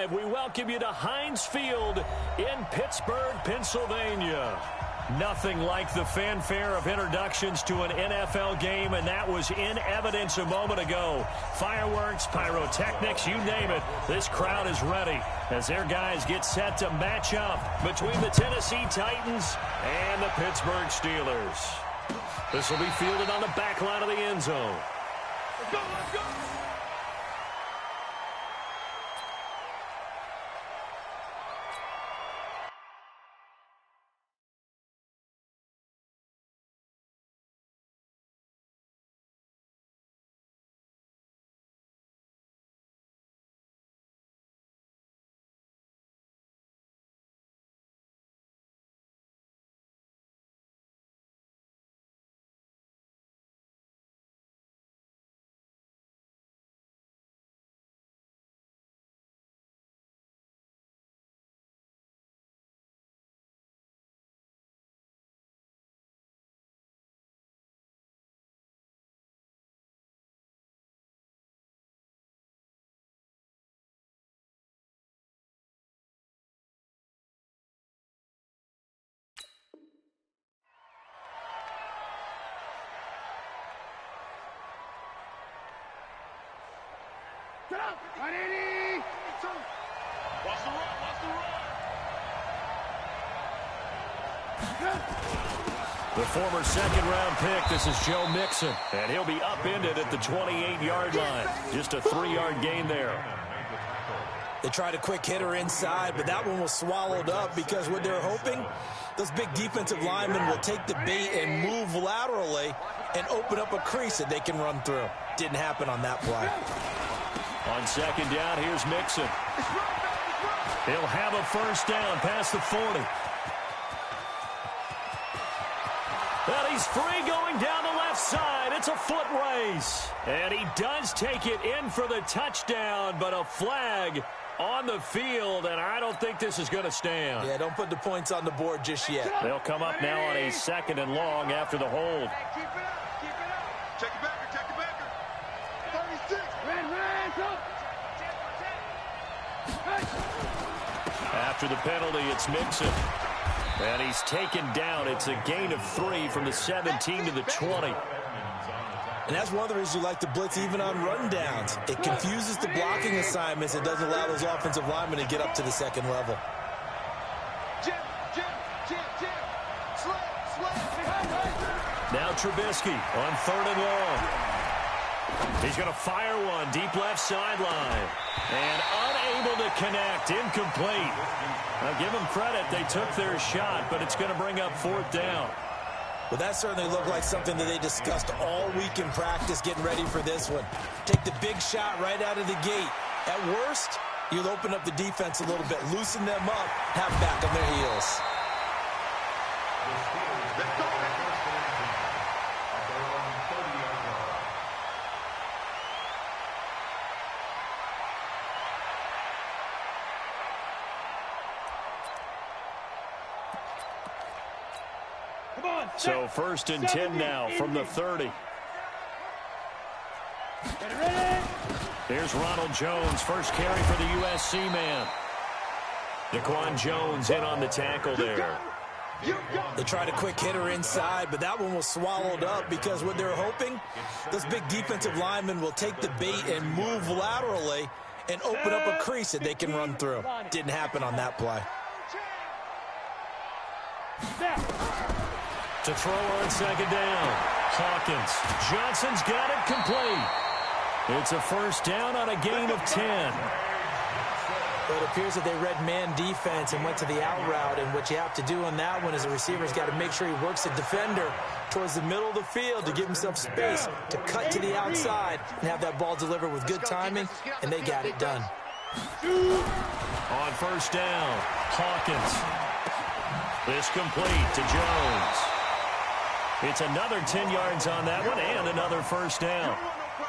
Live. We welcome you to Heinz Field in Pittsburgh, Pennsylvania. Nothing like the fanfare of introductions to an NFL game, and that was in evidence a moment ago. Fireworks, pyrotechnics, you name it. This crowd is ready as their guys get set to match up between the Tennessee Titans and the Pittsburgh Steelers. This will be fielded on the back line of the end zone. Let's go, let's go! Get up! 180! Watch the run! Watch the run! The former second-round pick, this is Joe Mixon, and he'll be upended at the 28-yard line. Just a 3-yard gain there. They tried a quick hitter inside, but that one was swallowed up because what they're hoping, those big defensive linemen will take the bait and move laterally and open up a crease that they can run through. Didn't happen on that play. On second down, here's Mixon. He'll have a first down past the 40. Well, he's free going down the left side. It's a foot race. And he does take it in for the touchdown, but a flag on the field, and I don't think this is going to stand. Yeah, don't put the points on the board just yet. They'll come up now on a 2nd and long after the hold. Keep it up, keep it up. Check it back, check it back. 36. Ran, go. After the penalty, it's Mixon. And he's taken down. It's a gain of 3 from the 17 to the 20. And that's one of the reasons you like to blitz even on rundowns. It confuses the blocking assignments. It doesn't allow those offensive linemen to get up to the second level. Now Trubisky on 3rd and long. He's going to fire one deep left sideline. And unable to connect. Incomplete. Now give them credit. They took their shot, but it's going to bring up 4th down. Well, that certainly looked like something that they discussed all week in practice getting ready for this one. Take the big shot right out of the gate. At worst, you'll open up the defense a little bit, loosen them up, have back on their heels. So 1st and 10 now from the 30. Here's Ronald Jones, first carry for the USC man. Daquan Jones in on the tackle there. They tried a quick hitter inside, but that one was swallowed up because what they're hoping, those big defensive linemen will take the bait and move laterally and open up a crease that they can run through. Didn't happen on that play. To throw on 2nd down. Hawkins. Johnson's got it complete. It's a first down on a gain of 10. Well, it appears that they read man defense and went to the out route, and what you have to do on that one is the receiver's got to make sure he works the defender towards the middle of the field to give himself space to cut to the outside and have that ball delivered with good timing, and they got it done. On first down, Hawkins. This complete to Jones. It's another 10 yards on that one and another first down.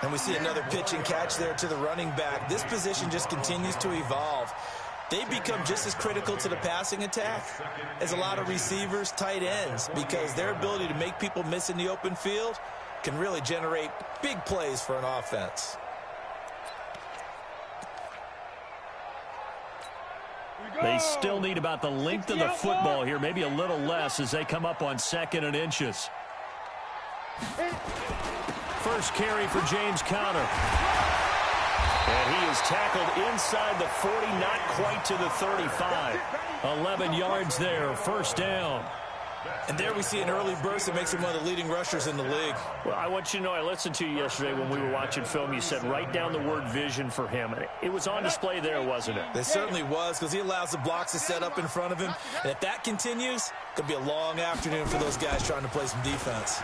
And we see another pitch and catch there to the running back. This position just continues to evolve. They become just as critical to the passing attack as a lot of receivers, tight ends, because their ability to make people miss in the open field can really generate big plays for an offense. They still need about the length of the football here, maybe a little less as they come up on 2nd and inches. First carry for James Conner. And he is tackled inside the 40, not quite to the 35. 11 yards there, first down. And there we see an early burst that makes him one of the leading rushers in the league. Well, I want you to know, I listened to you yesterday when we were watching film. You said write down the word vision for him. It was on display there, wasn't it? It certainly was, because he allows the blocks to set up in front of him. And if that continues, it could be a long afternoon for those guys trying to play some defense.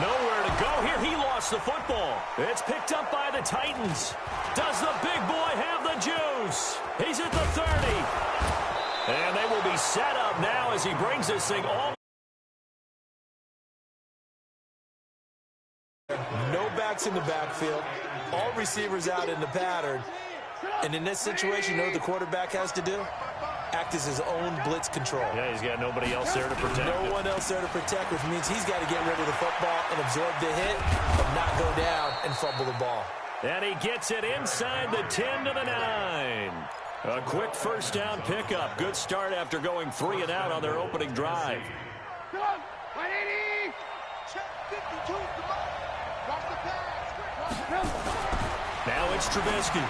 Nowhere to go here. He lost the football. It's picked up by the Titans. Does the big boy have the juice? He's at the 30. And they will be set up now as he brings this thing all. No backs in the backfield. All receivers out in the pattern. And in this situation, you know what the quarterback has to do? Act as his own blitz control. Yeah, he's got nobody else there to protect him. No one else there to protect, which means he's got to get rid of the football and absorb the hit and not go down and fumble the ball. And he gets it inside the 10 to the 9. A quick first down pickup. Good start after going 3 and out on their opening drive. Come on, 180. Check 52. Come on. Watch the pass. Now it's Trubisky.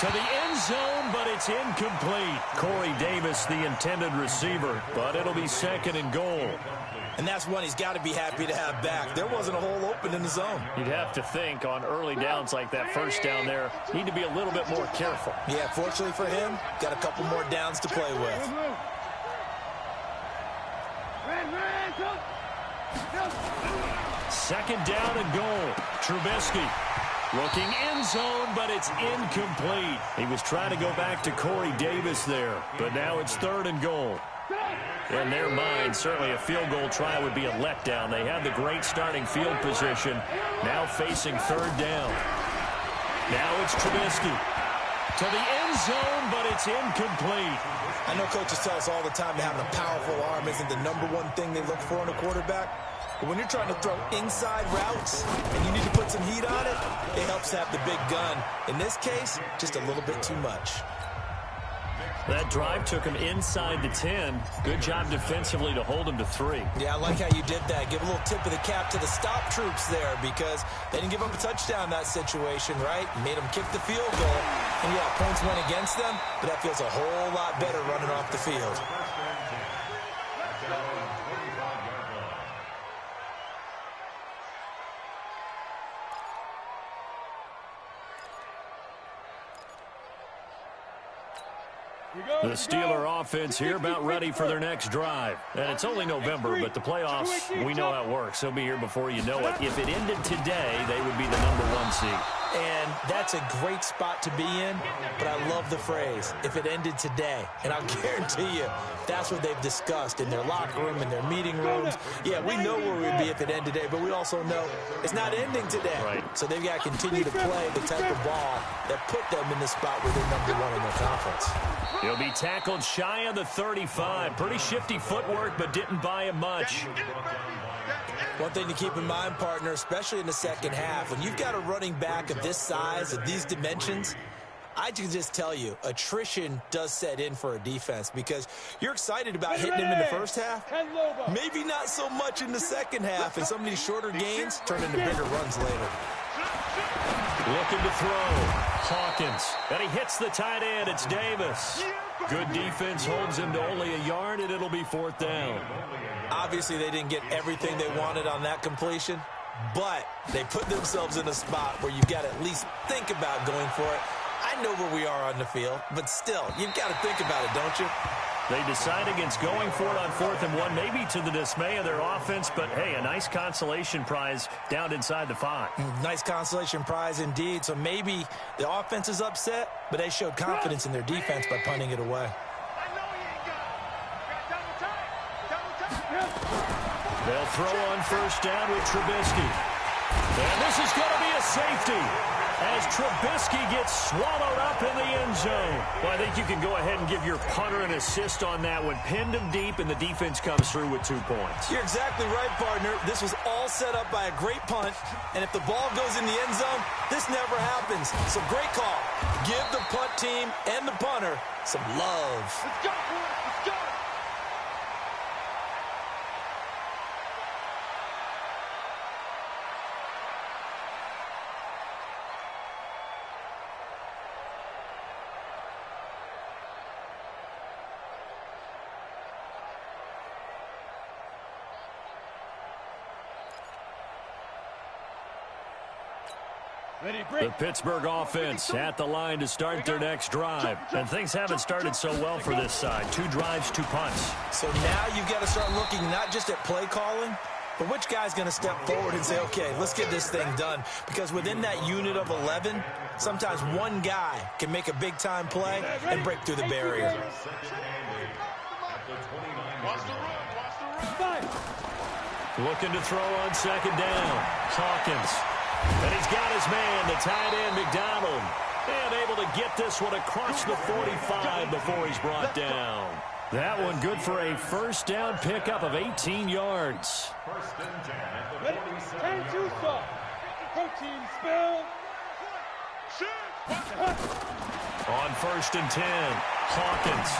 To the end zone, but it's incomplete. Corey Davis, the intended receiver, but it'll be 2nd and goal. And that's one he's got to be happy to have back. There wasn't a hole open in the zone. You'd have to think on early downs like that first down there, need to be a little bit more careful. Yeah, fortunately for him, got a couple more downs to play with. Second down and goal. Trubisky looking end zone, but it's incomplete. He was trying to go back to Corey Davis there, but now it's 3rd and goal. In their mind, certainly a field goal try would be a letdown. They had the great starting field position, now facing 3rd down. Now it's Trubisky. To the end zone, but it's incomplete. I know coaches tell us all the time that having a powerful arm isn't the #1 thing they look for in a quarterback. But when you're trying to throw inside routes and you need to put some heat on it, it helps to have the big gun. In this case, just a little bit too much. That drive took him inside the 10. Good job defensively to hold him to 3. Yeah, I like how you did that. Give a little tip of the cap to the stop troops there because they didn't give up a touchdown in that situation, right? Made them kick the field goal. And, yeah, points went against them, but that feels a whole lot better running off the field. The Steeler offense here about ready for their next drive. And it's only November, but the playoffs, we know how it works. They'll be here before you know it. If it ended today, they would be the #1 seed. And that's a great spot to be in, but I love the phrase, if it ended today. And I'll guarantee you, that's what they've discussed in their locker room, in their meeting rooms. Yeah, we know where we'd be if it ended today, but we also know it's not ending today. Right. So they've got to continue to play the type of ball that put them in the spot where they're #1 in their conference. He'll be tackled shy of the 35. Pretty shifty footwork, but didn't buy him much. One thing to keep in mind, partner, especially in the second half, when you've got a running back of this size, of these dimensions, I can just tell you, attrition does set in for a defense because you're excited about hitting him in the first half. Maybe not so much in the second half, and some of these shorter gains turn into bigger runs later. Looking to throw. Hawkins. And he hits the tight end. It's Davis. Good defense holds him to only a yard, and it'll be 4th down. Obviously, they didn't get everything they wanted on that completion, but they put themselves in a spot where you've got to at least think about going for it. I know where we are on the field, but still, you've got to think about it, don't you? They decide against going for it on 4th and 1, maybe to the dismay of their offense, but, hey, a nice consolation prize down inside the 5. Nice consolation prize indeed. So maybe the offense is upset, but they showed confidence in their defense by punting it away. They'll throw on first down with Trubisky. And this is going to be a safety. as Trubisky gets swallowed up in the end zone. Well, I think you can go ahead and give your punter an assist on that one. Pinned him deep, and the defense comes through with 2 points. You're exactly right, partner. This was all set up by a great punt, and if the ball goes in the end zone, this never happens. So great call. Give the punt team and the punter some love. Let's go, boys. Let's go. The Pittsburgh offense at the line to start their next drive. And things haven't started so well for this side. 2 drives, 2 punts. So now you've got to start looking not just at play calling, but which guy's going to step forward and say, okay, let's get this thing done. Because within that unit of 11, sometimes one guy can make a big-time play and break through the barrier. Looking to throw on second down. Hawkins. And he's got his man, the tight end, McDonald. And able to get this one across the 45 before he's brought down. That one good for a first down pickup of 18 yards. First and 10 at the 46. And 2 stop. Protein spill. On first and 10, Hawkins.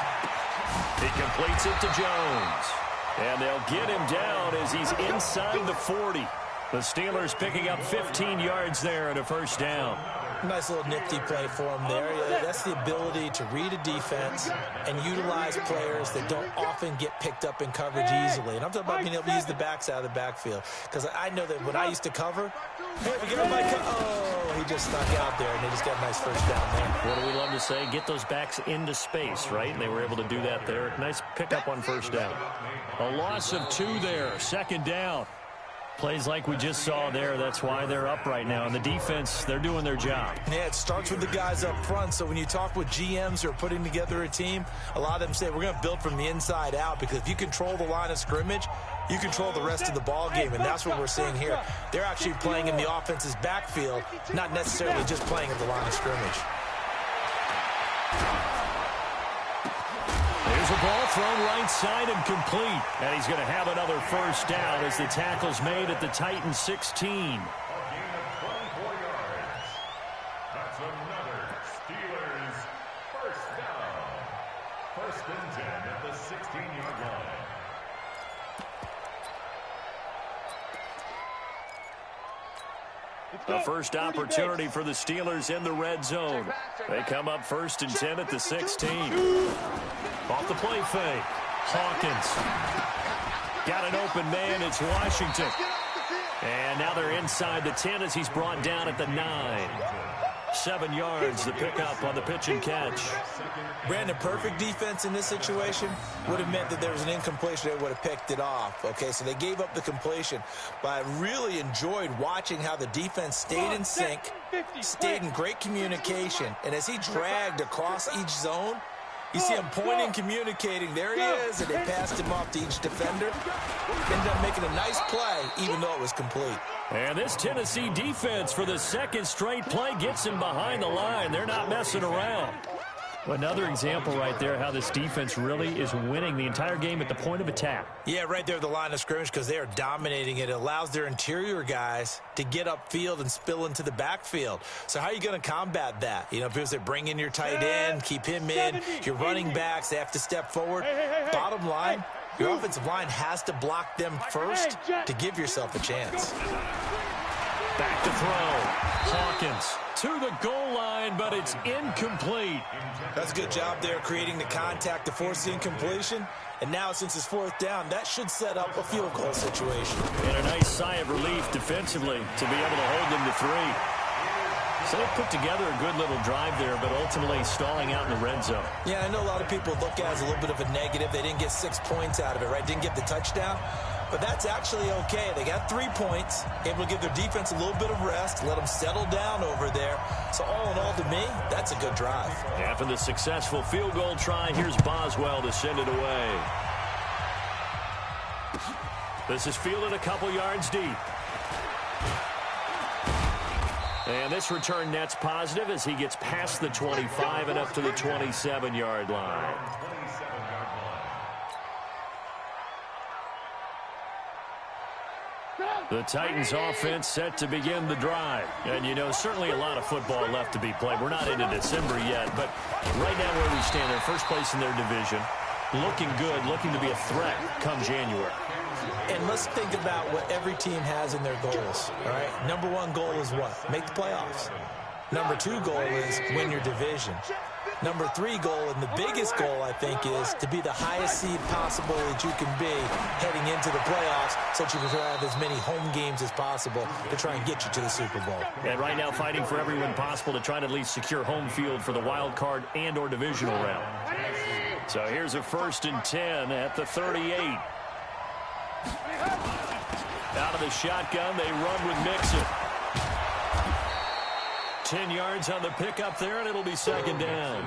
He completes it to Jones. And they'll get him down as he's inside the 40. The Steelers picking up 15 yards there and a first down. Nice little nifty play for him there. That's the ability to read a defense and utilize players that don't often get picked up in coverage easily. And I'm talking about being able to use the backs out of the backfield. Because I know that when I used to cover, hey, we get my oh, he just stuck out there, and they just got a nice first down there. What do we love to say? Get those backs into space, right? And they were able to do that there. Nice pickup on first down. A loss of 2 there, second down. Plays like we just saw there. That's why they're up right now. And the defense, they're doing their job. Yeah, it starts with the guys up front. So when you talk with GMs who are putting together a team, a lot of them say we're going to build from the inside out, because if you control the line of scrimmage, you control the rest of the ball game, and that's what we're seeing here. They're actually playing in the offense's backfield, not necessarily just playing at the line of scrimmage. There's a ball thrown right side and complete. And he's going to have another first down as the tackle's made at the Titans 16. A gain of 24 yards. That's another Steelers first down. First and 10 at the 16-yard line. The first opportunity for the Steelers in the red zone. They come up first and 10 at the 16. Off the play fake. Hawkins. Got an open man. It's Washington. And now they're inside the 10 as he's brought down at the 9. 7 yards, the pickup on the pitch and catch. Brandon, perfect defense in this situation would have meant that there was an incompletion. They would have picked it off. Okay, so they gave up the completion. But I really enjoyed watching how the defense stayed in sync, stayed in great communication. And as he dragged across each zone, you see him pointing, communicating. There he is, and they passed him off to each defender. Ended up making a nice play, even though it was complete. And this Tennessee defense for the second straight play gets him behind the line. They're not messing around. Another example right there how this defense really is winning the entire game at the point of attack. Yeah, right there at the line of scrimmage, because they are dominating it. It allows their interior guys to get upfield and spill into the backfield. So how are you going to combat that? You know, because they bring in your tight end, keep him in, your running backs, they have to step forward. Bottom line, your offensive line has to block them first to give yourself a chance. Back to throw. Hawkins to the goal line, but it's incomplete. That's a good job there, creating the contact to force the incompletion. And now, since it's fourth down, that should set up a field goal situation. And a nice sigh of relief defensively to be able to hold them to 3. So they put together a good little drive there, but ultimately stalling out in the red zone. Yeah, I know a lot of people look at it as a little bit of a negative. They didn't get 6 points out of it, right? Didn't get the touchdown. But that's actually okay. They got 3 points, able to give their defense a little bit of rest, let them settle down over there. So all in all, to me, that's a good drive. After the successful field goal try, here's Boswell to send it away. This is fielded a couple yards deep. And this return net's positive as he gets past the 25 and up to the 27-yard line. The Titans offense set to begin the drive. And, you know, certainly a lot of football left to be played. We're not into December yet, but right now where we stand, they're first place in their division. Looking good, looking to be a threat come January. And let's think about what every team has in their goals, all right? Number one goal is what? Make the playoffs. Number two goal is win your division. Number three goal, and the biggest goal, I think, is to be the highest seed possible that you can be heading into the playoffs so that you can have as many home games as possible to try and get you to the Super Bowl. And right now fighting for every win possible to try to at least secure home field for the wild card and or divisional round. So here's a 1st and 10 at the 38. Out of the shotgun, they run with Mixon. 10 yards on the pickup there, and it'll be 2nd down.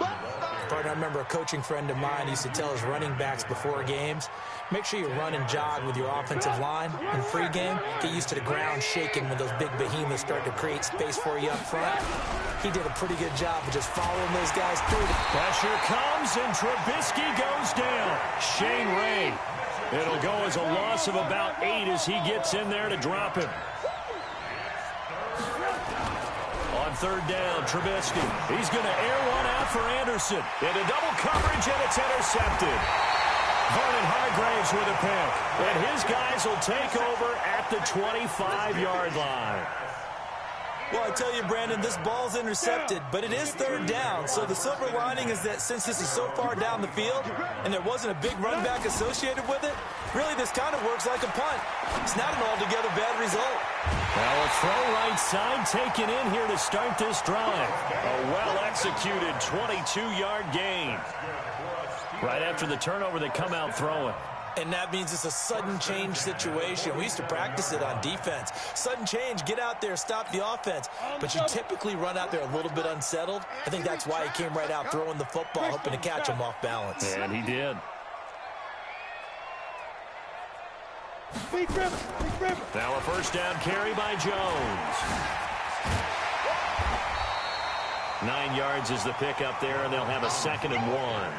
Partner, I remember a coaching friend of mine used to tell his running backs before games, make sure you run and jog with your offensive line in pregame. Get used to the ground shaking when those big behemoths start to create space for you up front. He did a pretty good job of just following those guys through. Pressure comes, and Trubisky goes down. Shane Ray. It'll go as a loss of about 8 as he gets in there to drop him. On 3rd down, Trubisky. He's going to air one out for Anderson. Into double coverage, and it's intercepted. Vernon Hargraves with a pick. And his guys will take over at the 25-yard line. Well, I tell you, Brandon, this ball's intercepted, but it is 3rd down. So the silver lining is that since this is so far down the field and there wasn't a big run back associated with it, really this kind of works like a punt. It's not an altogether bad result. Well, a throw right side taken in here to start this drive. A well-executed 22-yard gain. Right after the turnover, they come out throwing. And that means it's a sudden change situation. We used to practice it on defense. Sudden change, get out there, stop the offense. But you typically run out there a little bit unsettled. I think that's why he came right out throwing the football, hoping to catch him off balance. And he did. Now a 1st down carry by Jones. 9 yards is the pickup there, and they'll have a 2nd and 1.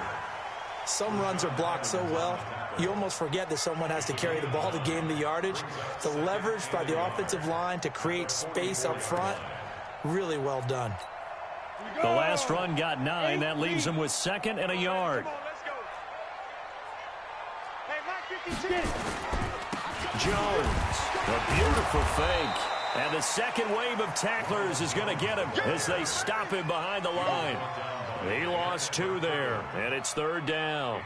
Some runs are blocked so well, you almost forget that someone has to carry the ball to gain the yardage. The leverage by the offensive line to create space up front, really well done. The last run got 9. That leaves him with 2nd and a yard. Jones, a beautiful fake. And the second wave of tacklers is going to get him as they stop him behind the line. He lost 2 there, and it's 3rd down.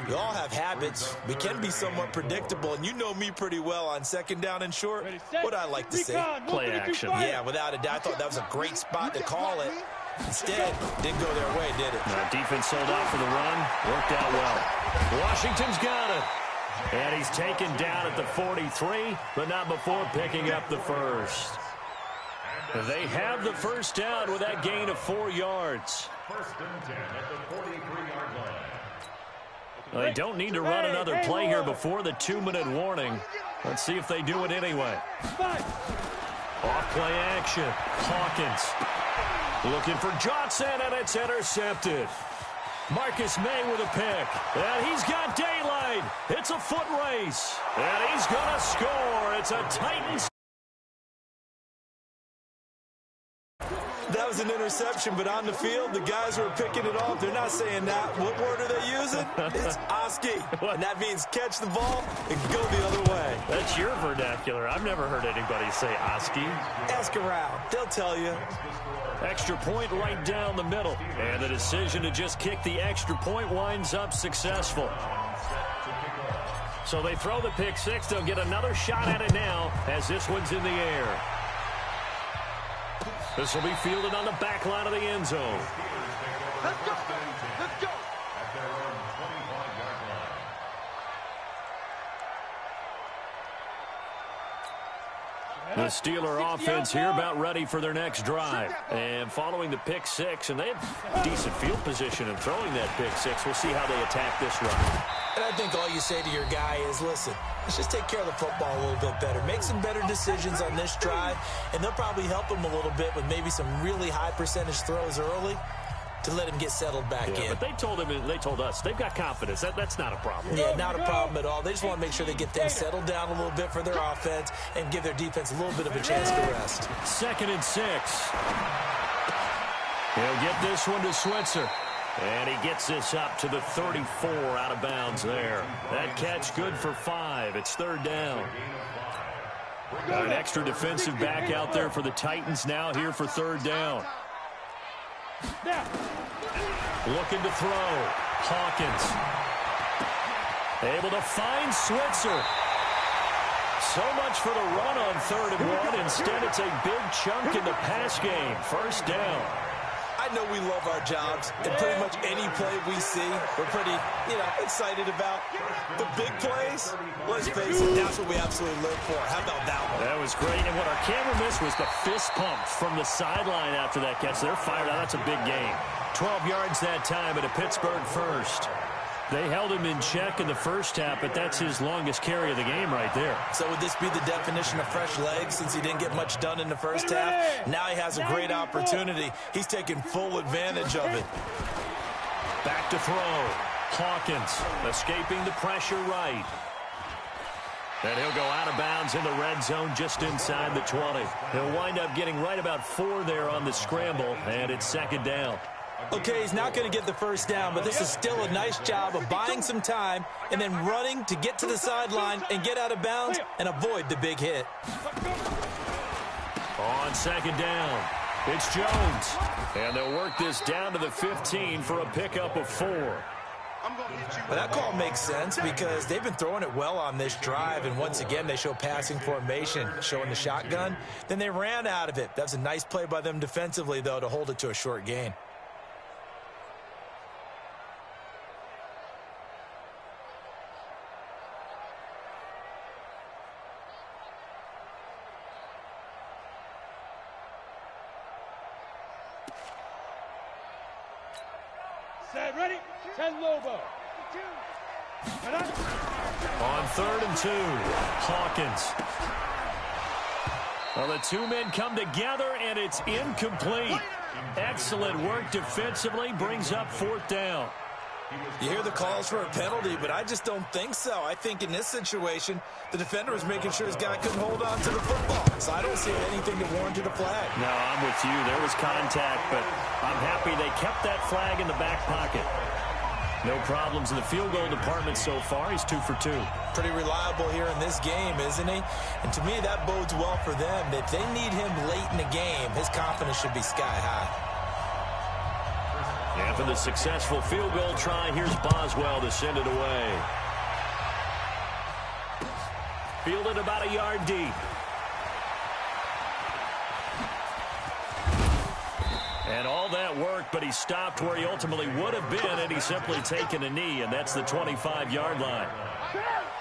We all have habits. We can be somewhat predictable, and you know me pretty well on 2nd down and short. What I like to say? Play action. Yeah, without a doubt. I thought that was a great spot to call it. Instead, didn't go their way, did it? Defense sold out for the run. Worked out well. Washington's got it. And he's taken down at the 43, but not before picking up the 1st. They have the 1st down with that gain of 4 yards. 1st and 10 at the 43-yard line. Well, they don't need to run another play here before the 2-minute warning. Let's see if they do it anyway. Off play action. Hawkins looking for Johnson, and it's intercepted. Marcus May with a pick, and he's got daylight. It's a foot race, and he's going to score. It's a Titans. That was an interception, but on the field, the guys who are picking it off, they're not saying that. What word are they using? It's Oski, and that means catch the ball and go the other way. That's your vernacular. I've never heard anybody say Oski. Ask around. They'll tell you. Extra point right down the middle. And the decision to just kick the extra point winds up successful. So they throw the pick 6. They'll get another shot at it now as this one's in the air. This will be fielded on the back line of the end zone. Let's go. Let's go. At their own 25-yard line. The Steeler offense here about ready for their next drive. And following the pick six, and they have decent field position in throwing that pick six. We'll see how they attack this run. And I think all you say to your guy is, listen, let's just take care of the football a little bit better. Make some better decisions on this drive, and they'll probably help him a little bit with maybe some really high percentage throws early to let him get settled back in. But they told us they've got confidence. That's not a problem. Yeah, not a problem at all. They just want to make sure they get things settled down a little bit for their offense and give their defense a little bit of a chance to rest. 2nd and 6. He'll get this one to Switzer. And he gets this up to the 34 out of bounds there. That catch good for 5. It's 3rd down. Got an extra defensive back out there for the Titans now here for 3rd down. Looking to throw. Hawkins. Able to find Switzer. So much for the run on 3rd and 1. Instead, it's a big chunk in the pass game. 1st down. I know we love our jobs, and pretty much any play we see, we're pretty, excited about. The big plays, let's face it, that's what we absolutely live for. How about that one? That was great, and what our camera missed was the fist pump from the sideline after that catch. They're fired out. That's a big gain. 12 yards that time at a Pittsburgh first. They held him in check in the first half, but that's his longest carry of the game right there. So would this be the definition of fresh legs since he didn't get much done in the first half? Now he has a great opportunity. He's taking full advantage of it. Back to throw. Hawkins escaping the pressure right. And he'll go out of bounds in the red zone just inside the 20. He'll wind up getting right about 4 there on the scramble, and it's 2nd down. Okay, he's not going to get the first down, but this is still a nice job of buying some time and then running to get to the sideline and get out of bounds and avoid the big hit. On 2nd down, it's Jones. And they'll work this down to the 15 for a pickup of 4. Well, that call makes sense because they've been throwing it well on this drive, and once again they show passing formation, showing the shotgun. Then they ran out of it. That was a nice play by them defensively, though, to hold it to a short gain. Set, ready? 10 Lobo. On 3rd and 2, Hawkins. Well, the 2 men come together, and it's incomplete. Excellent work defensively, brings up 4th down. You hear the calls for a penalty, but I just don't think so. I think in this situation, the defender was making sure his guy couldn't hold on to the football. So I don't see anything that warranted a flag. No, I'm with you. There was contact, but I'm happy they kept that flag in the back pocket. No problems in the field goal department so far. He's 2 for 2. Pretty reliable here in this game, isn't he? And to me, that bodes well for them. If they need him late in the game, his confidence should be sky high. After the successful field goal try, here's Boswell to send it away. Fielded about a yard deep. And all that work, but he stopped where he ultimately would have been, and he's simply taken a knee, and that's the 25-yard line.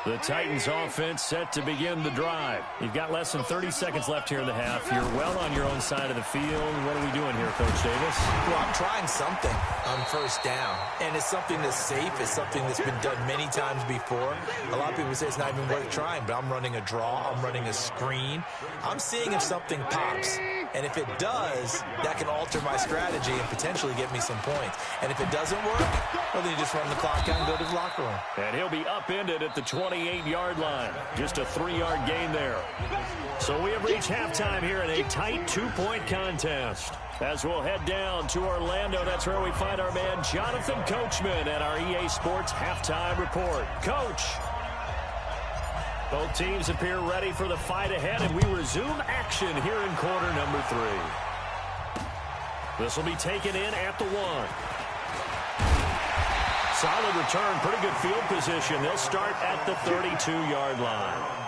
The Titans offense set to begin the drive. You've got less than 30 seconds left here in the half. You're well on your own side of the field. What are we doing here, Coach Davis? Well, I'm trying something on 1st down, and it's something that's safe. It's something that's been done many times before. A lot of people say it's not even worth trying, but I'm running a draw. I'm running a screen. I'm seeing if something pops. And if it does, that can alter my strategy and potentially get me some points. And if it doesn't work, well, then you just run the clock out and go to the locker room. And he'll be upended at the 28-yard line. Just a 3-yard gain there. So we have reached halftime here in a tight 2-point contest. As we'll head down to Orlando, that's where we find our man Jonathan Coachman at our EA Sports Halftime Report. Coach. Both teams appear ready for the fight ahead, and we resume action here in quarter number 3. This will be taken in at the 1. Solid return, pretty good field position. They'll start at the 32-yard line.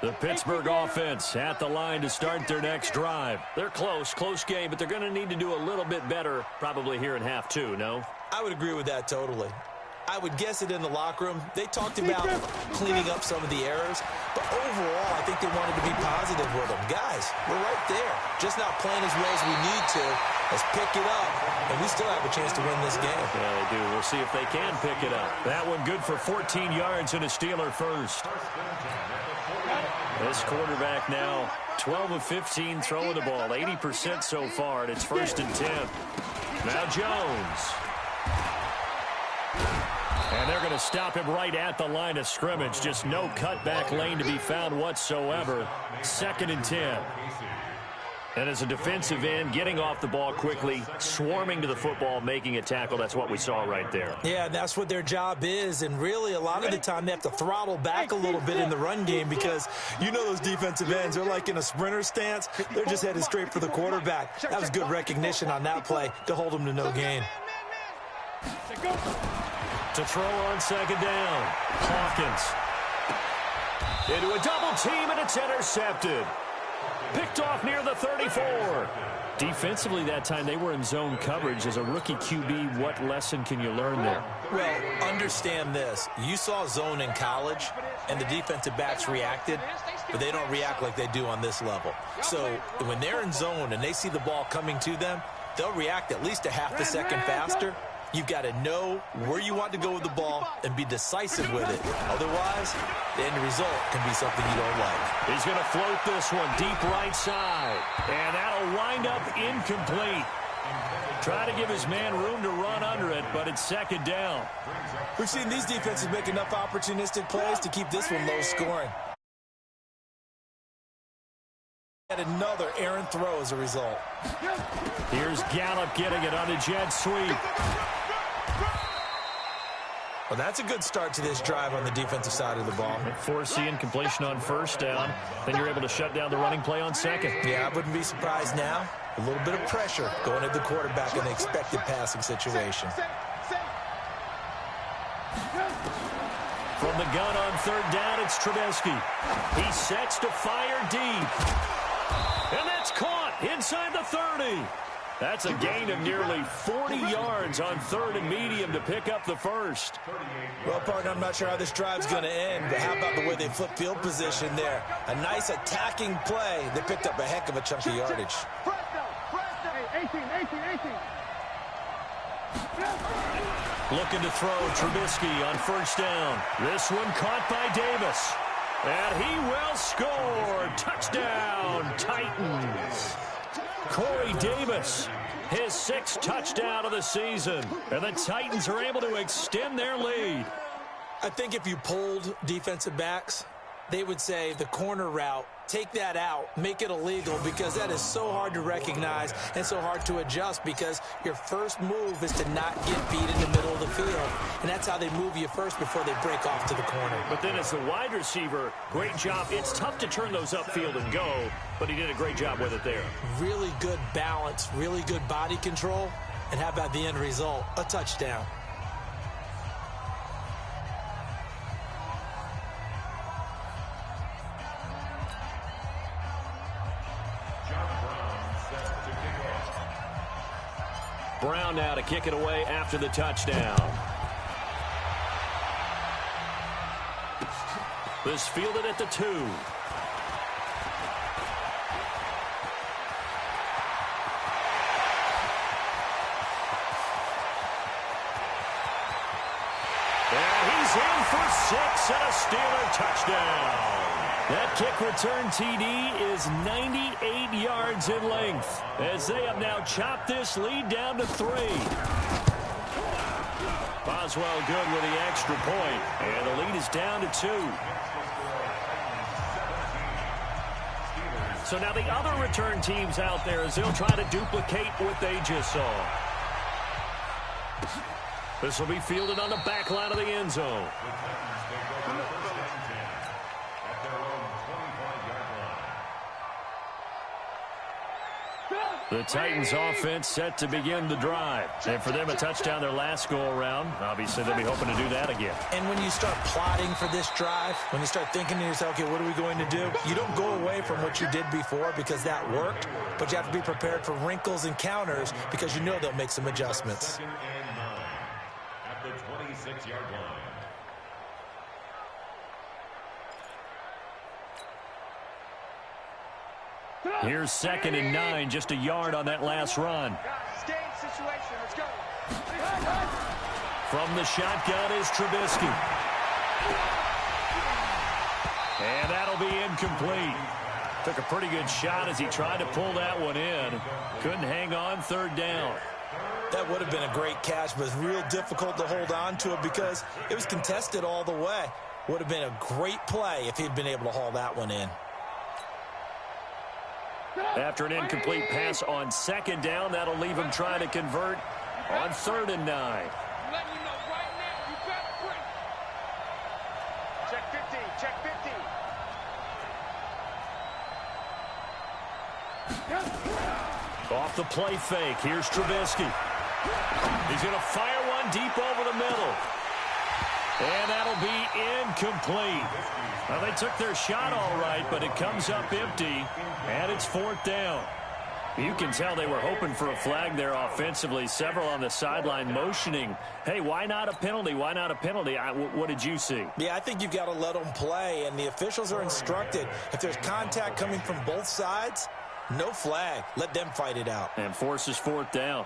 The Pittsburgh offense at the line to start their next drive. They're close game, but they're going to need to do a little bit better probably here in half two, no? I would agree with that totally. I would guess it in the locker room. They talked about cleaning up some of the errors, but overall, I think they wanted to be positive with them. Guys, we're right there. Just not playing as well as we need to. Let's pick it up, and we still have a chance to win this game. Yeah, they do. We'll see if they can pick it up. That one good for 14 yards and a Steeler first. This quarterback now 12 of 15 throwing the ball, 80% so far, and it's 1st and 10. Now Jones. And they're going to stop him right at the line of scrimmage. Just no cutback lane to be found whatsoever. 2nd and 10. And as a defensive end, getting off the ball quickly, swarming to the football, making a tackle, that's what we saw right there. Yeah, that's what their job is, and really a lot of the time they have to throttle back a little bit in the run game because you know those defensive ends, they're like in a sprinter stance. They're just headed straight for the quarterback. That was good recognition on that play to hold them to no gain. To throw on 2nd down, Hawkins. Into a double team, and it's intercepted. Picked off near the 34. Defensively that time, they were in zone coverage. As a rookie QB, what lesson can you learn there? Well, understand this. You saw zone in college, and the defensive backs reacted, but they don't react like they do on this level. So when they're in zone and they see the ball coming to them, they'll react at least a half a second faster. You've got to know where you want to go with the ball and be decisive with it. Otherwise, the end result can be something you don't like. He's going to float this one deep right side. And that'll wind up incomplete. Try to give his man room to run under it, but it's 2nd down. We've seen these defenses make enough opportunistic plays to keep this one low scoring. And another errant throw as a result. Here's Gallup getting it on a jet sweep. Well, that's a good start to this drive on the defensive side of the ball. Force the incompletion on 1st down. Then you're able to shut down the running play on 2nd. Yeah, I wouldn't be surprised now. A little bit of pressure going at the quarterback in the expected passing situation. From the gun on 3rd down, it's Trubisky. He sets to fire deep. And that's caught inside the 30. That's a gain of nearly 40 yards on 3rd and medium to pick up the first. Well, partner, I'm not sure how this drive's going to end, but how about the way they flip field position there? A nice attacking play. They picked up a heck of a chunk of yardage. 18. Looking to throw Trubisky on 1st down. This one caught by Davis. And he will score. Touchdown, Titans. Corey Davis, his 6th touchdown of the season. And the Titans are able to extend their lead. I think if you polled defensive backs, they would say the corner route, take that out, make it illegal, because that is so hard to recognize and so hard to adjust because your first move is to not get beat in the middle of the field. And that's how they move you first before they break off to the corner. But then as the wide receiver, great job. It's tough to turn those upfield and go, but he did a great job with it there. Really good balance, really good body control. And how about the end result? A touchdown. Brown now to kick it away after the touchdown. This fielded at the 2. And he's in for 6 and a Steeler touchdown. That kick return TD is 98 yards in length as they have now chopped this lead down to 3. Boswell good with the extra point, and the lead is down to 2. So now the other return teams out there as they'll try to duplicate what they just saw. This will be fielded on the back line of the end zone. The Titans offense set to begin the drive. And for them, a touchdown their last go-around. Obviously, they'll be hoping to do that again. And when you start plotting for this drive, when you start thinking to yourself, okay, what are we going to do? You don't go away from what you did before because that worked, but you have to be prepared for wrinkles and counters because you know they'll make some adjustments. Second and 9 at the 26-yard line. Here's 2nd and 9, just a yard on that last run. Game situation. Let's go. From the shotgun is Trubisky. And that'll be incomplete. Took a pretty good shot as he tried to pull that one in. Couldn't hang on 3rd down. That would have been a great catch, but it's real difficult to hold on to it because it was contested all the way. Would have been a great play if he'd been able to haul that one in. After an incomplete pass on 2nd down, that'll leave him trying to convert on 3rd and 9. Letting you know right now, you better break. Check 50. Check 50. Off the play fake, here's Trubisky. He's going to fire one deep over the middle. And that'll be incomplete. Well, they took their shot all right, but it comes up empty, and it's 4th down. You can tell they were hoping for a flag there offensively. Several on the sideline motioning, hey, why not a penalty? Why not a penalty? What did you see? Yeah, I think you've got to let them play, and the officials are instructed. If there's contact coming from both sides, no flag. Let them fight it out. And forces 4th down.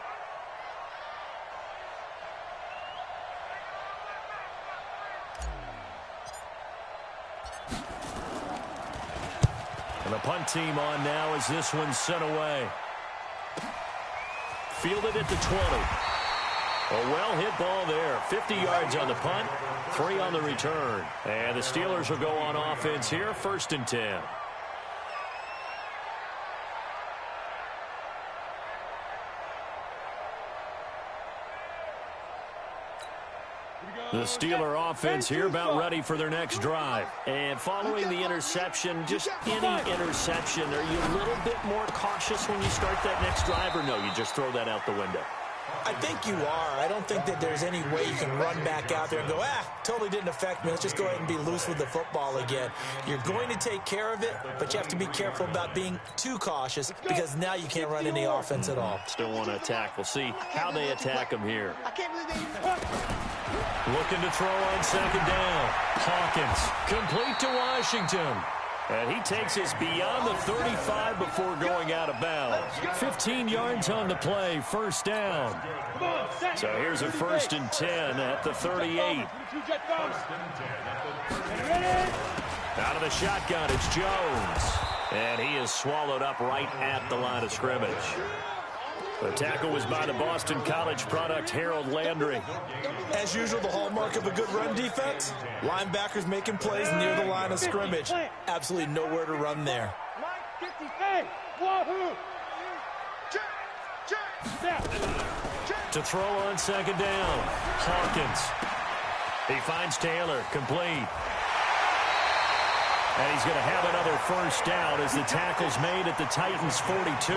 And the punt team on now as this one's sent away. Fielded at the 20. A well-hit ball there. 50 yards on the punt, 3 on the return. And the Steelers will go on offense here, 1st and 10. The Steeler offense here about ready for their next drive. And following the interception, just any interception, are you a little bit more cautious when you start that next drive, or no, you just throw that out the window? I think you are. I don't think that there's any way you can run back out there and go, totally didn't affect me. Let's just go ahead and be loose with the football again. You're going to take care of it, but you have to be careful about being too cautious because now you can't run any offense at all. Still want to attack. We'll see how they attack them here. I can't believe they... Looking to throw on 2nd down. Hawkins, complete to Washington. And he takes us beyond the 35 before going out of bounds. 15 yards on the play, 1st down. So here's a 1st and 10 at the 38. Out of the shotgun, it's Jones. And he is swallowed up right at the line of scrimmage. The tackle was by the Boston College product, Harold Landry. As usual, the hallmark of a good run defense, linebackers making plays near the line of scrimmage. Absolutely nowhere to run there. To throw on 2nd down, Hawkins. He finds Taylor, complete. And he's going to have another 1st down as the tackle's made at the Titans' 42.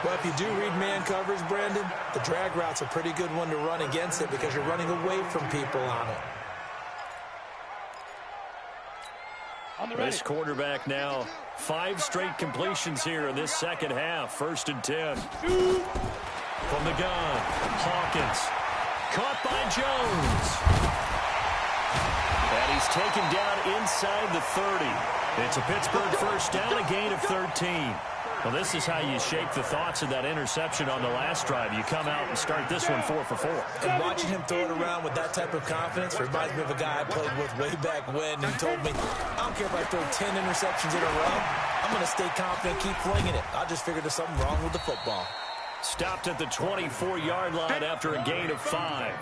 Well, if you do read man coverage, Brandon, the drag route's a pretty good one to run against it because you're running away from people on it. This quarterback now, 5 straight completions here in this 2nd half. 1st and 10. From the gun, Hawkins. Caught by Jones. And he's taken down inside the 30. It's a Pittsburgh 1st down, a gain of 13. Well, this is how you shake the thoughts of that interception on the last drive. You come out and start this one 4 for 4. And watching him throw it around with that type of confidence reminds me of a guy I played with way back when and told me, I don't care if I throw 10 interceptions in a row. I'm going to stay confident, keep flinging it. I just figured there's something wrong with the football. Stopped at the 24-yard line after a gain of 5.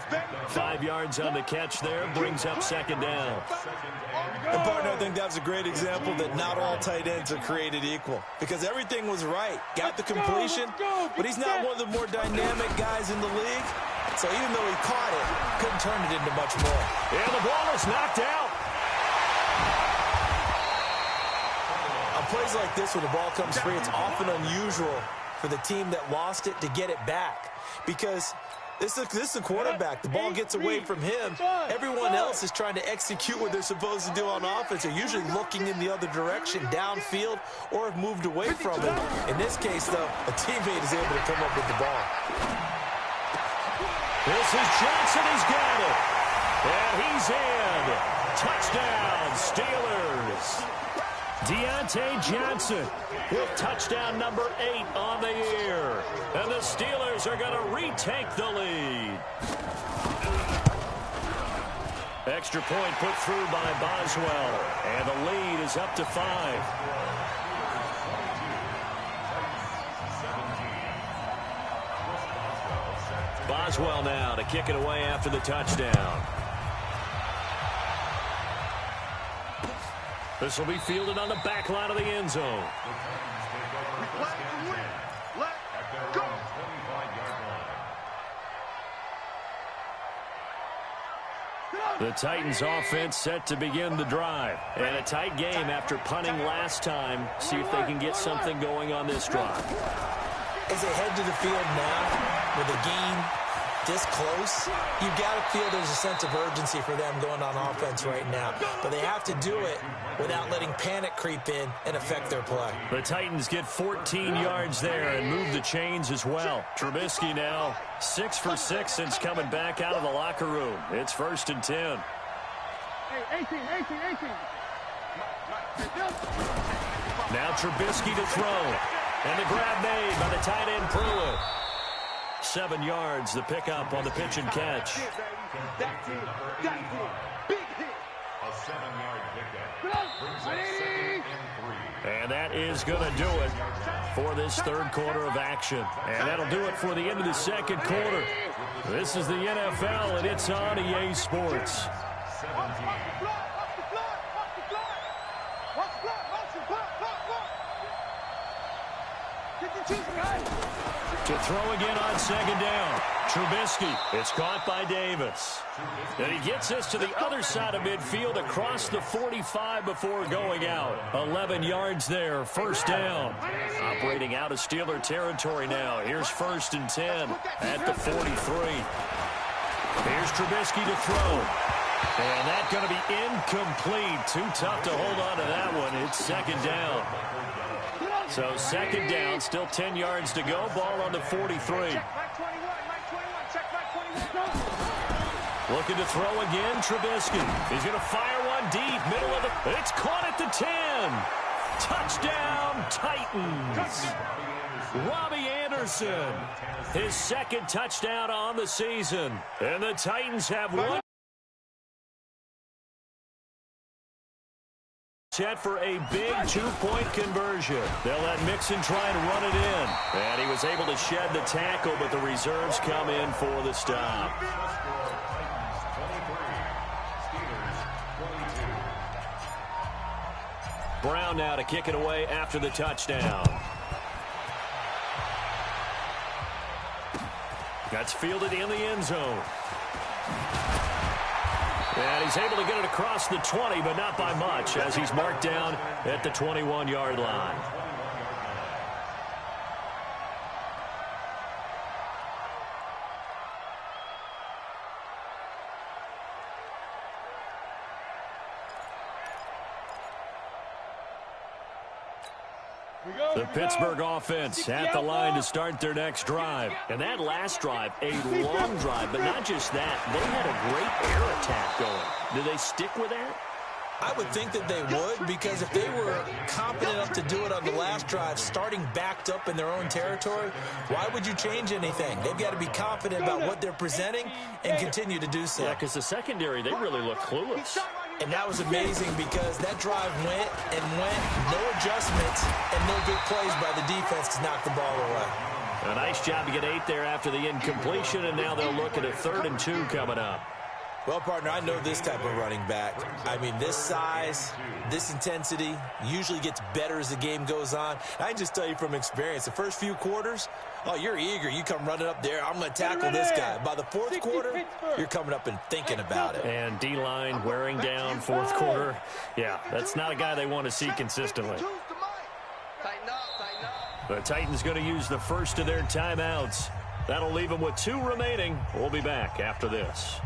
5 yards on the catch there, brings up 2nd down. And partner, I think that was a great example that not all tight ends are created equal because everything was right. Got the completion, but he's not one of the more dynamic guys in the league. So even though he caught it, couldn't turn it into much more. And the ball is knocked out. On plays like this where the ball comes free, it's often unusual for the team that lost it to get it back. Because this is the quarterback. The ball gets away from him. Everyone else is trying to execute what they're supposed to do on offense. They're usually looking in the other direction, downfield, or have moved away from it. In this case, though, a teammate is able to come up with the ball. This is Johnson. He's got it. And he's in. Touchdown, Steelers. Deontay Johnson with touchdown number 8 on the year. And the Steelers are going to retake the lead. Extra point put through by Boswell. And the lead is up to 5. Boswell now to kick it away after the touchdown. This will be fielded on the back line of the end zone. The Titans offense set to begin the drive. And a tight game after punting last time. See if they can get something going on this drive. As they head to the field now with a game this close, you've got to feel there's a sense of urgency for them going on offense right now. But they have to do it without letting panic creep in and affect their play. The Titans get 14 yards there and move the chains as well. Trubisky now 6 for 6 since coming back out of the locker room. It's 1st and 10. Hey, 18. Now Trubisky to throw. And the grab made by the tight end Pruitt. 7 yards, the pickup on the pitch and catch. That's it. Big hit. A 7-yard pickup. Brings up 2nd and 3. And that is going to do it for this third quarter of action. And that'll do it for the end of the second quarter. This is the NFL, and it's on EA Sports. To throw again on 2nd down. Trubisky. It's caught by Davis. And he gets us to the other side of midfield across the 45 before going out. 11 yards there. 1st down. Operating out of Steeler territory now. Here's 1st and 10 at the 43. Here's Trubisky to throw. And that's going to be incomplete. Too tough to hold on to that one. It's 2nd down. So 2nd down, still 10 yards to go. Ball on the 43. Looking to throw again, Trubisky. He's going to fire one deep, middle of the... It's caught at the 10. Touchdown, Titans. Robbie Anderson, his 2nd touchdown on the season. And the Titans have one. Set for a big 2-point conversion. They'll let Mixon try and run it in. And he was able to shed the tackle, but the reserves come in for the stop. Brown now to kick it away after the touchdown. That's fielded in the end zone. And he's able to get it across the 20, but not by much, as he's marked down at the 21-yard line. The Pittsburgh offense at the line to start their next drive. And that last drive, a long drive, but not just that. They had a great air attack going. Do they stick with that? I would think that they would, because if they were competent enough to do it on the last drive, starting backed up in their own territory, why would you change anything? They've got to be confident about what they're presenting and continue to do so. Yeah, because the secondary, they really look clueless. And that was amazing because that drive went and went, no adjustments, and no big plays by the defense to knock the ball away. A nice job to get 8 there after the incompletion, and now they'll look at a 3rd and 2 coming up. Well, partner, I know this type of running back. I mean, this size, this intensity usually gets better as the game goes on. I can just tell you from experience, the first few quarters, oh, you're eager. You come running up there, I'm going to tackle this guy. By the 4th quarter, you're coming up and thinking about it. And D-line wearing down 4th quarter. Yeah, that's not a guy they want to see consistently. The Titans going to use the first of their timeouts. That'll leave them with 2 remaining. We'll be back after this.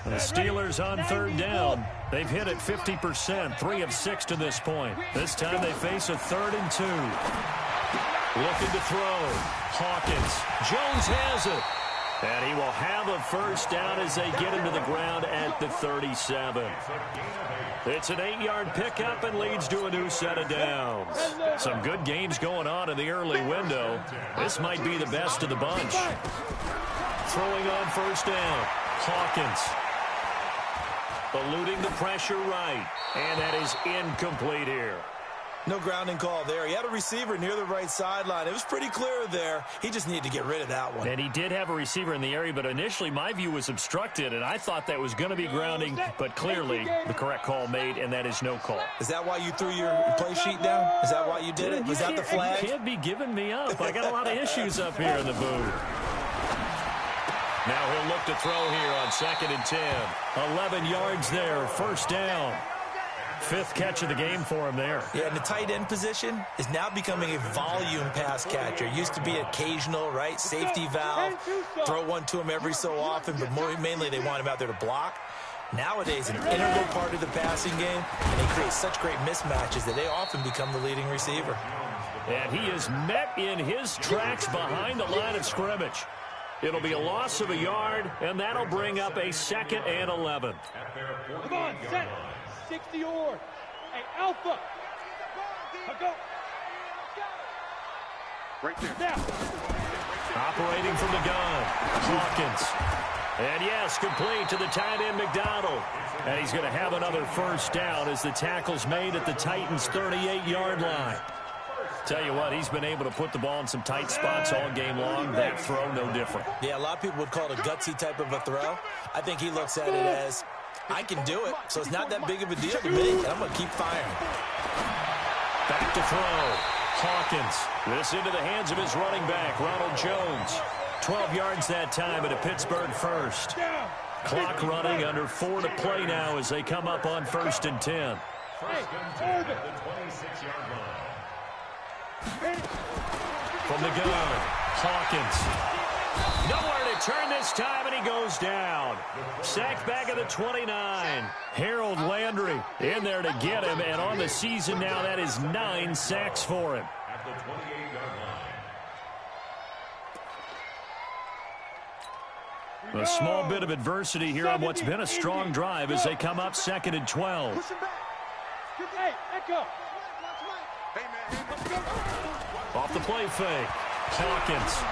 The Steelers on 3rd down. They've hit it 50%, 3 of 6 to this point. This time they face a 3rd and 2. Looking to throw. Hawkins. Jones has it. And he will have a first down as they get him to the ground at the 37. It's an 8-yard pickup and leads to a new set of downs. Some good games going on in the early window. This might be the best of the bunch. Throwing on first down. Hawkins. Eluding the pressure right. And that is incomplete here. No grounding call there. He had a receiver near the right sideline. It was pretty clear there. He just needed to get rid of that one. And he did have a receiver in the area, but initially my view was obstructed, and I thought that was going to be grounding, but clearly the correct call made, and that is no call. Is that why you threw your play sheet down? Is that why you did it? Was that the flag? You can't be giving me up. I got a lot of issues up here in the booth. Now he'll look to throw here on 2nd and 10. 11 yards there, first down. 5th catch of the game for him there. Yeah, and the tight end position is now becoming a volume pass catcher. Used to be occasional, right? Safety valve. Throw one to him every so often, but mainly they want him out there to block. Nowadays, an integral part of the passing game, and they create such great mismatches that they often become the leading receiver. And he is met in his tracks behind the line of scrimmage. It'll be a loss of a yard, and that'll bring up a 2nd and 11. Come on, set. 60 or. Hey, Alpha. Go. Right there. Now. Operating from the gun. Hawkins. And yes, complete to the tight end McDonald. And he's going to have another first down as the tackle's made at the Titans' 38-yard line. Tell you what, he's been able to put the ball in some tight spots all game long. That throw, no different. Yeah, a lot of people would call it a gutsy type of a throw. I think he looks at it as, I can do it, so it's not that big of a deal to me, and I'm going to keep firing. Back to throw. Hawkins. This into the hands of his running back, Ronald Jones. 12 yards that time at a Pittsburgh first. Clock running, under 4 to play now as they come up on 1st and 10. First and 10 at the 26-yard line. From the gun, Hawkins. Nowhere to turn this time, and he goes down. Sacked back at the 29. Harold Landry in there to get him, and on the season now, that is 9 sacks for him. At the 28-yard line. A small bit of adversity here on what's been a strong drive as they come up 2nd and 12. Push him back. Hey, echo. Off the play fake. Hawkins.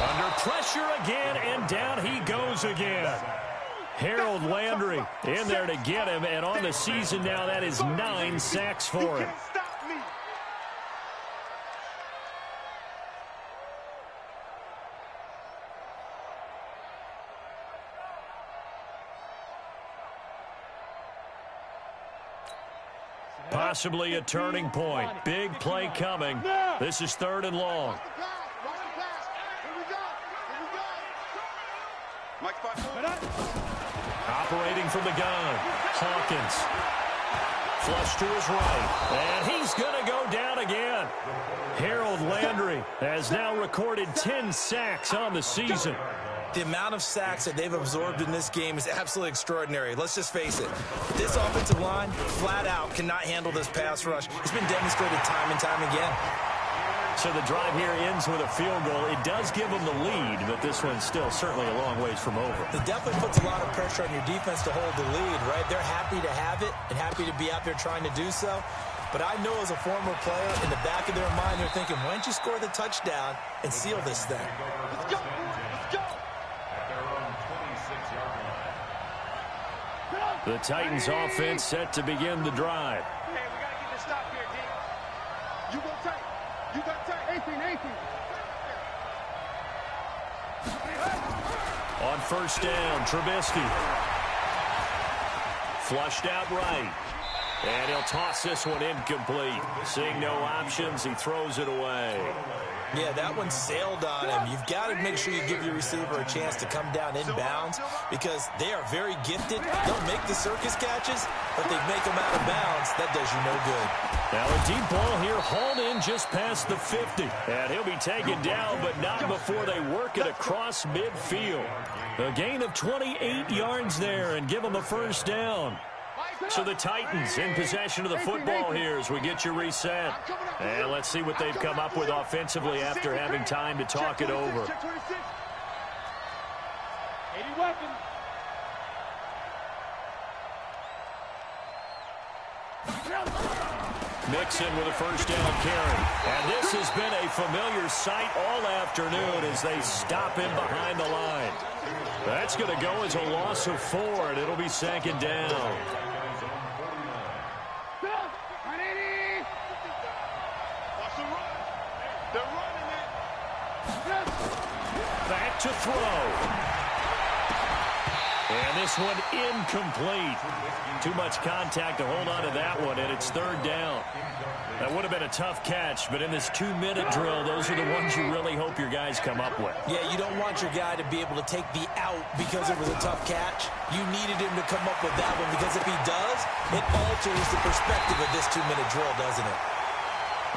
Under pressure again, and down he goes again. Harold Landry in there to get him, and on the season now, that is 9 sacks for him. Possibly a turning point. Big play coming. This is 3rd and long. Operating from the gun. Hawkins. Flush to his right. And he's going to go down again. Harold Landry has now recorded 10 sacks on the season. The amount of sacks that they've absorbed in this game is absolutely extraordinary. Let's just face it. This offensive line, flat out, cannot handle this pass rush. It's been demonstrated time and time again. So the drive here ends with a field goal. It does give them the lead, but this one's still certainly a long ways from over. It definitely puts a lot of pressure on your defense to hold the lead, right? They're happy to have it and happy to be out there trying to do so. But I know as a former player, in the back of their mind, they're thinking, why don't you score the touchdown and seal this thing? Let's go. Let's go. The Titans offense set to begin the drive. Hey, we got to get this stop here, D. You go tight. You got tight. 18. On first down, Trubisky. Flushed out right. And he'll toss this one incomplete. Seeing no options, he throws it away. Yeah, that one sailed on him. You've got to make sure you give your receiver a chance to come down inbounds because they are very gifted. They'll make the circus catches, but they make them out of bounds. That does you no good. Now a deep ball here hauled in just past the 50. And he'll be taken down, but not before they work it across midfield. A gain of 28 yards there and give them a first down. So the Titans in possession of the football here as we get you reset. And let's see what they've come up with offensively after having time to talk it over. Mixon with a first down carry. And this has been a familiar sight all afternoon as they stop him behind the line. That's going to go as a loss of 4, and it'll be second down. Back to throw. And this one incomplete. Too much contact to hold on to that one, and it's third down. That would have been a tough catch, but in this 2-minute drill, those are the ones you really hope your guys come up with. Yeah, you don't want your guy to be able to take the out because it was a tough catch. You needed him to come up with that one because if he does, it alters the perspective of this 2-minute drill, doesn't it?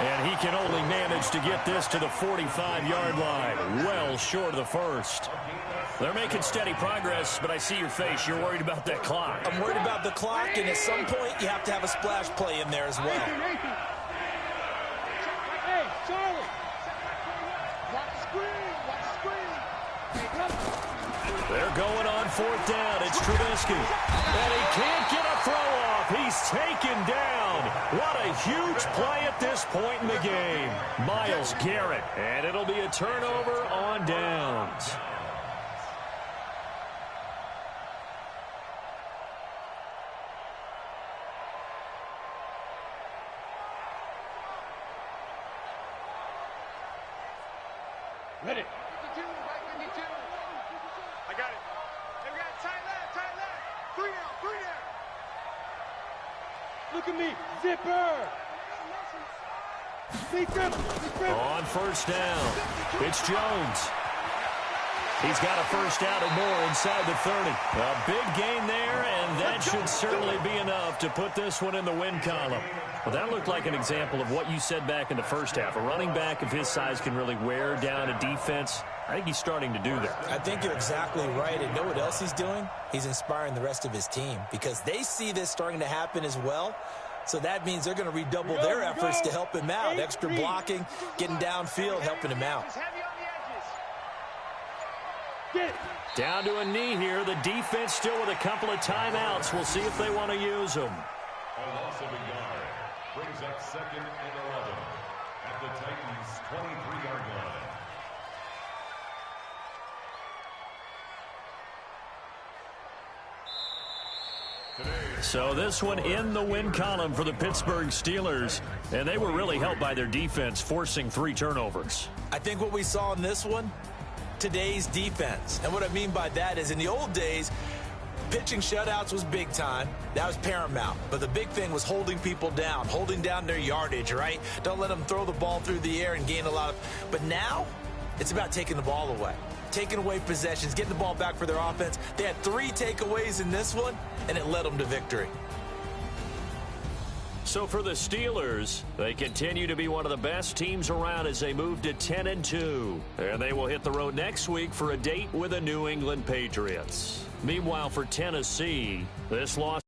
And he can only manage to get this to the 45-yard line, well short of the first. They're making steady progress, but I see your face. You're worried about that clock. I'm worried about the clock, and at some point, you have to have a splash play in there as well. Hey, Charlie. Watch the screen. They're going on fourth down. It's Trubisky. And he can't get a throw off. He's taken down. What a huge play at this point in the game. Myles Garrett. And it'll be a turnover on downs. Ready. 52, right 52. I got it. Hey, we got it. Tight left. 3 down. Look at me. Zipper. On first down, it's Jones. He's got a first down and more inside the 30. A big gain there, and that should certainly be enough to put this one in the win column. Well, that looked like an example of what you said back in the first half. A running back of his size can really wear down a defense. I think he's starting to do that. I think you're exactly right. And know what else he's doing? He's inspiring the rest of his team because they see this starting to happen as well. So that means they're going to redouble their efforts to help him out. Extra blocking, getting downfield, helping him out. Down to a knee here. The defense still with a couple of timeouts. We'll see if they want to use them. A loss of a yard brings up 2nd and 11 at the Titans' 23-yard line. So this one in the win column for the Pittsburgh Steelers. And they were really helped by their defense, forcing 3 turnovers. I think what we saw in this one, today's defense. And what I mean by that is in the old days, pitching shutouts was big time. That was paramount. But the big thing was holding people down, holding down their yardage, right? Don't let them throw the ball through the air and gain a lot of... But now, it's about taking the ball away. Taking away possessions, getting the ball back for their offense. They had 3 takeaways in this one, and it led them to victory. So for the Steelers, they continue to be one of the best teams around as they move to 10-2. And they will hit the road next week for a date with the New England Patriots. Meanwhile, for Tennessee, this loss